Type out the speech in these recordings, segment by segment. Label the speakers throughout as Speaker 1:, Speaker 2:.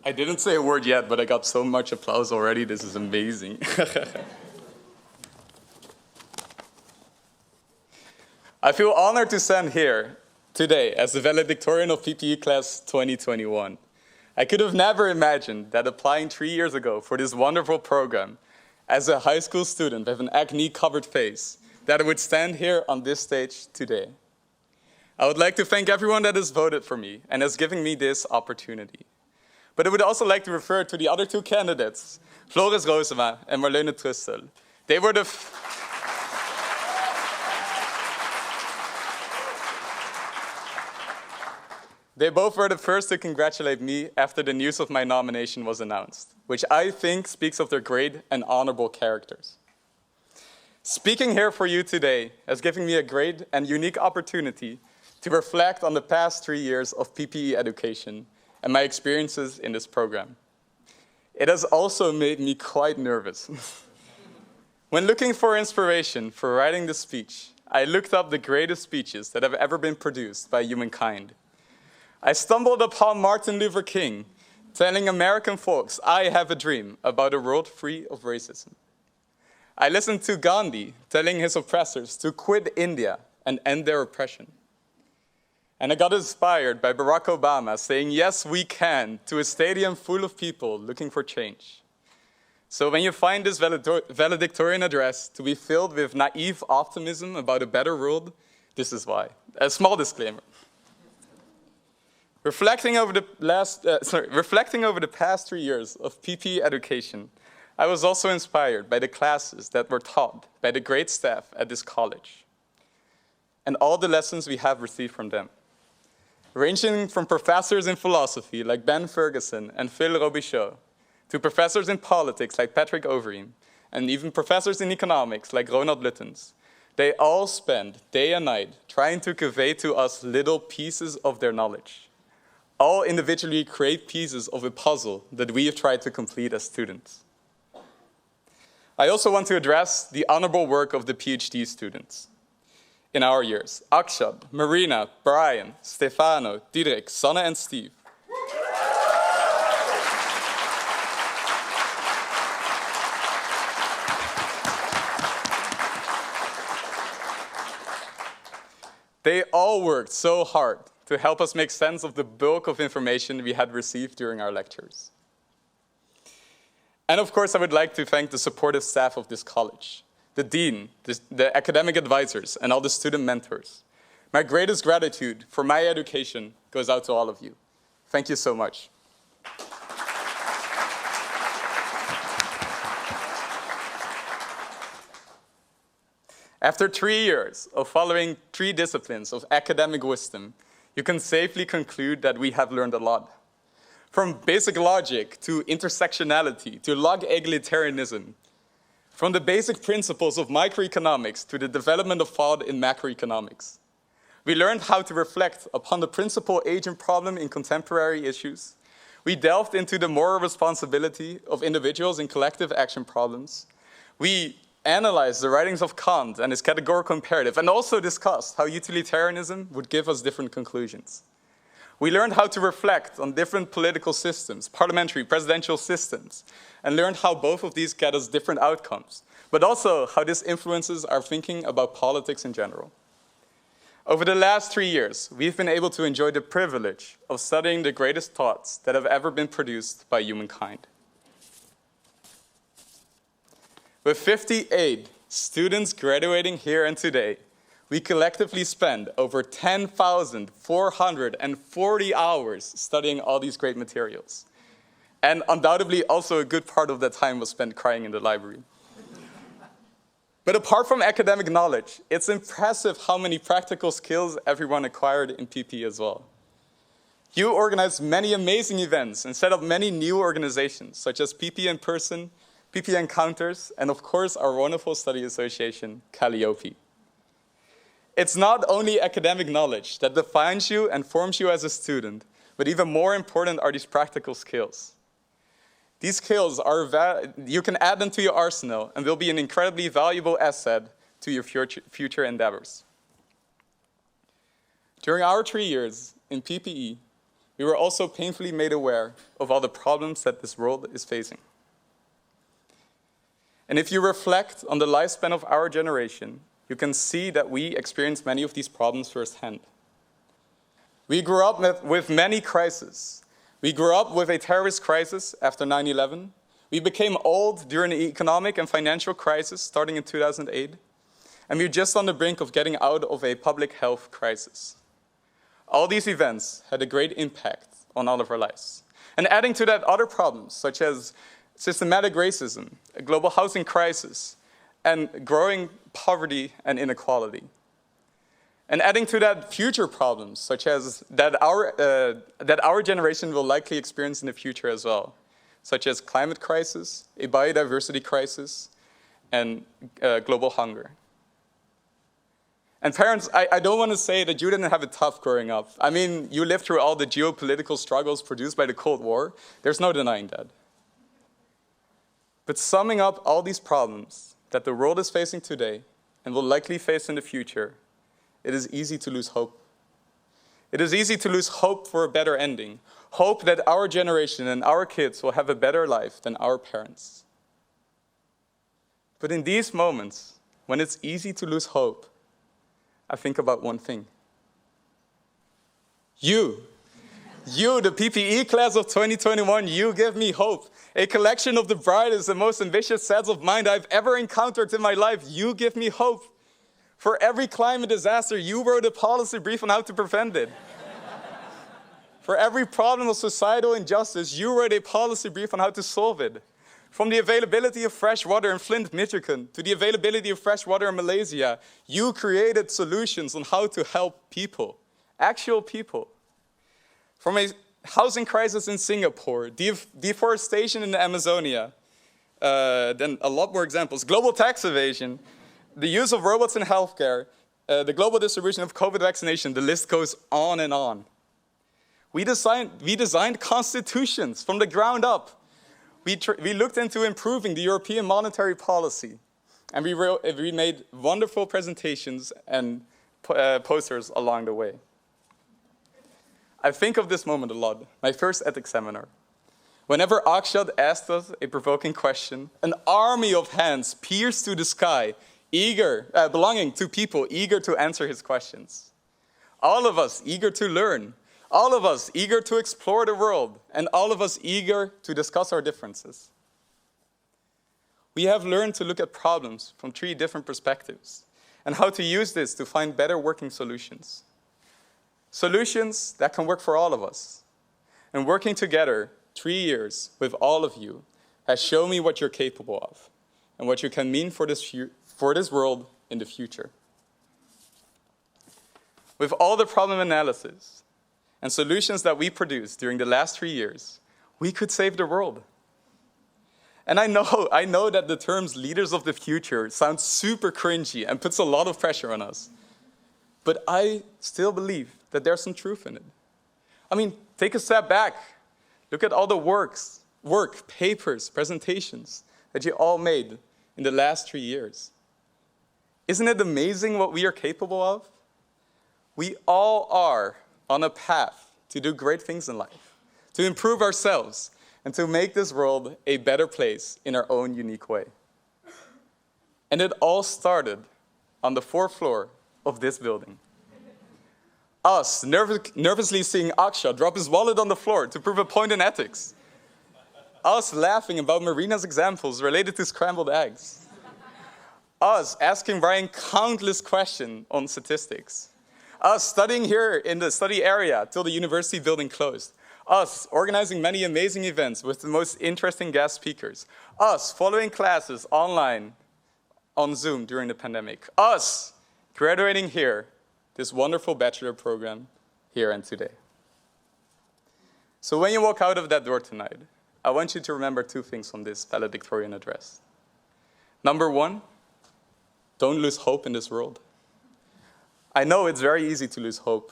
Speaker 1: I didn't say a word yet, but I got so much applause already. This is amazing. I feel honored to stand here today as the valedictorian of PPE class 2021. I could have never imagined that applying 3 years ago for this wonderful program as a high school student with an acne-covered face, that I would stand here on this stage today. I would like to thank everyone that has voted for me and has given me this opportunity. But I would also like to refer to the other two candidates, Floris Roosema and Marlene Trustel. They both were the first to congratulate me after the news of my nomination was announced, which I think speaks of their great and honorable characters. Speaking here for you today has given me a great and unique opportunity to reflect on the past 3 years of PPE education and my experiences in this program. It has also made me quite nervous. When looking for inspiration for writing this speech, I looked up the greatest speeches that have ever been produced by humankind. I stumbled upon Martin Luther King telling American folks, "I have a dream about a world free of racism." I listened to Gandhi telling his oppressors to quit India and end their oppression. And I got inspired by Barack Obama saying, "Yes, we can," to a stadium full of people looking for change. So when you find this valedictorian address to be filled with naive optimism about a better world, this is why. A small disclaimer. Reflecting over the past 3 years of PPE education, I was also inspired by the classes that were taught by the great staff at this college and all the lessons we have received from them. Ranging from professors in philosophy like Ben Ferguson and Phil Robichaud, to professors in politics like Patrick Overeem, and even professors in economics like Ronald Luttens, they all spend day and night trying to convey to us little pieces of their knowledge. All individually create pieces of a puzzle that we have tried to complete as students. I also want to address the honorable work of the PhD students in our years. Akshat, Marina, Brian, Stefano, Diederik, Sanne, and Steve. They all worked so hard to help us make sense of the bulk of information we had received during our lectures. And of course, I would like to thank the supportive staff of this college, the dean, the academic advisors, and all the student mentors. My greatest gratitude for my education goes out to all of you. Thank you so much. After 3 years of following 3 disciplines of academic wisdom, you can safely conclude that we have learned a lot. From basic logic to intersectionality to log egalitarianism, from the basic principles of microeconomics to the development of thought in macroeconomics. We learned how to reflect upon the principal agent problem in contemporary issues. We delved into the moral responsibility of individuals in collective action problems. We analyzed the writings of Kant and his categorical imperative, and also discussed how utilitarianism would give us different conclusions. We learned how to reflect on different political systems, parliamentary, presidential systems, and learned how both of these get us different outcomes, but also how this influences our thinking about politics in general. Over the last 3 years, we've been able to enjoy the privilege of studying the greatest thoughts that have ever been produced by humankind. With 58 students graduating here and today, we collectively spend over 10,440 hours studying all these great materials. And undoubtedly, also a good part of that time was spent crying in the library. But apart from academic knowledge, it's impressive how many practical skills everyone acquired in PPE as well. You organized many amazing events and set up many new organizations, such as PPE in Person, PPE Encounters, and of course, our wonderful study association, Calliope. It's not only academic knowledge that defines you and forms you as a student, but even more important are these practical skills. These skills you can add them to your arsenal and will be an incredibly valuable asset to your future endeavors. During our 3 years in PPE, we were also painfully made aware of all the problems that this world is facing. And if you reflect on the lifespan of our generation, you can see that we experienced many of these problems firsthand. We grew up with many crises. We grew up with a terrorist crisis after 9/11. We became old during the economic and financial crisis starting in 2008. And we were just on the brink of getting out of a public health crisis. All these events had a great impact on all of our lives. And adding to that, other problems, such as systematic racism, a global housing crisis, and growing poverty and inequality. And adding to that, future problems, such as that our generation will likely experience in the future as well, such as climate crisis, a biodiversity crisis, and global hunger. And parents, I don't want to say that you didn't have it tough growing up. I mean, you lived through all the geopolitical struggles produced by the Cold War. There's no denying that. But summing up all these problems that the world is facing today and will likely face in the future, it is easy to lose hope. It is easy to lose hope for a better ending, hope that our generation and our kids will have a better life than our parents. But in these moments, when it's easy to lose hope, I think about one thing. You, the PPE class of 2021, you give me hope. A collection of the brightest and most ambitious sets of mind I've ever encountered in my life. You give me hope. For every climate disaster, you wrote a policy brief on how to prevent it. For every problem of societal injustice, you wrote a policy brief on how to solve it. From the availability of fresh water in Flint, Michigan, to the availability of fresh water in Malaysia, you created solutions on how to help people, actual people. From a housing crisis in Singapore, deforestation in the Amazonia, then a lot more examples, global tax evasion, the use of robots in healthcare, the global distribution of COVID vaccination, the list goes on and on. We designed constitutions from the ground up. We looked into improving the European monetary policy, and we made wonderful presentations and posters along the way. I think of this moment a lot, my first ethics seminar. Whenever Akshat asked us a provoking question, an army of hands pierced to the sky, belonging to people eager to answer his questions. All of us eager to learn. All of us eager to explore the world, and all of us eager to discuss our differences. We have learned to look at problems from 3 different perspectives, and how to use this to find better working solutions. Solutions that can work for all of us. And working together 3 years with all of you has shown me what you're capable of, and what you can mean for this world in the future. With all the problem analysis and solutions that we produced during the last 3 years, we could save the world. And I know that the terms leaders of the future sounds super cringy and puts a lot of pressure on us. But I still believe that there's some truth in it. I mean, take a step back. Look at all the work, papers, presentations that you all made in the last 3 years. Isn't it amazing what we are capable of? We all are on a path to do great things in life, to improve ourselves, and to make this world a better place in our own unique way. And it all started on the 4th floor of this building. Us nervously seeing Aksha drop his wallet on the floor to prove a point in ethics. Us laughing about Marina's examples related to scrambled eggs. Us asking Brian countless questions on statistics. Us studying here in the study area till the university building closed. Us organizing many amazing events with the most interesting guest speakers. Us following classes online on Zoom during the pandemic. Us graduating here, this wonderful bachelor program here and today. So when you walk out of that door tonight, I want you to remember 2 things from this valedictorian address. Number 1, don't lose hope in this world. I know it's very easy to lose hope.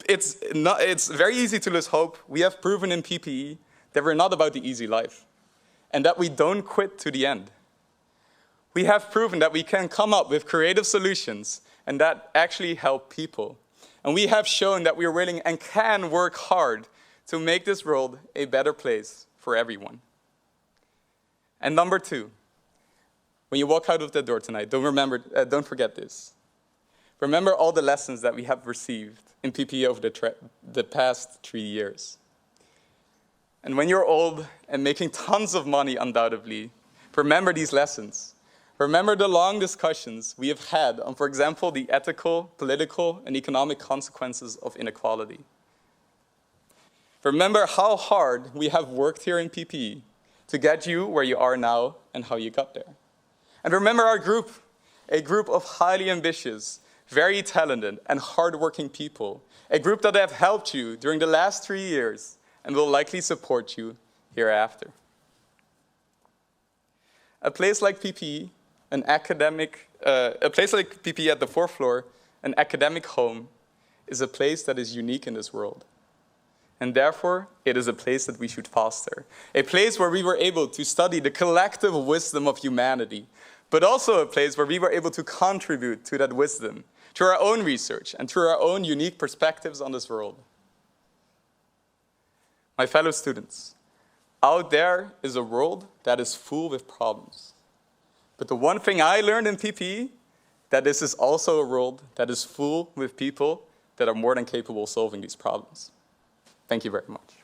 Speaker 1: It's very easy to lose hope. We have proven in PPE that we're not about the easy life, and that we don't quit to the end. We have proven that we can come up with creative solutions and that actually help people. And we have shown that we are willing and can work hard to make this world a better place for everyone. And number two, when you walk out of the door tonight, don't forget this. Remember all the lessons that we have received in PPE over the past 3 years. And when you're old and making tons of money, undoubtedly, remember these lessons. Remember the long discussions we have had on, for example, the ethical, political, and economic consequences of inequality. Remember how hard we have worked here in PPE to get you where you are now and how you got there. And remember our group, a group of highly ambitious, very talented, and hardworking people, a group that have helped you during the last 3 years and will likely support you hereafter. A place like PPE, a place like PPE at the 4th floor, an academic home, is a place that is unique in this world. And therefore, it is a place that we should foster. A place where we were able to study the collective wisdom of humanity, but also a place where we were able to contribute to that wisdom, through our own research and through our own unique perspectives on this world. My fellow students, out there is a world that is full with problems. But the one thing I learned in PPE, that this is also a world that is full with people that are more than capable of solving these problems. Thank you very much.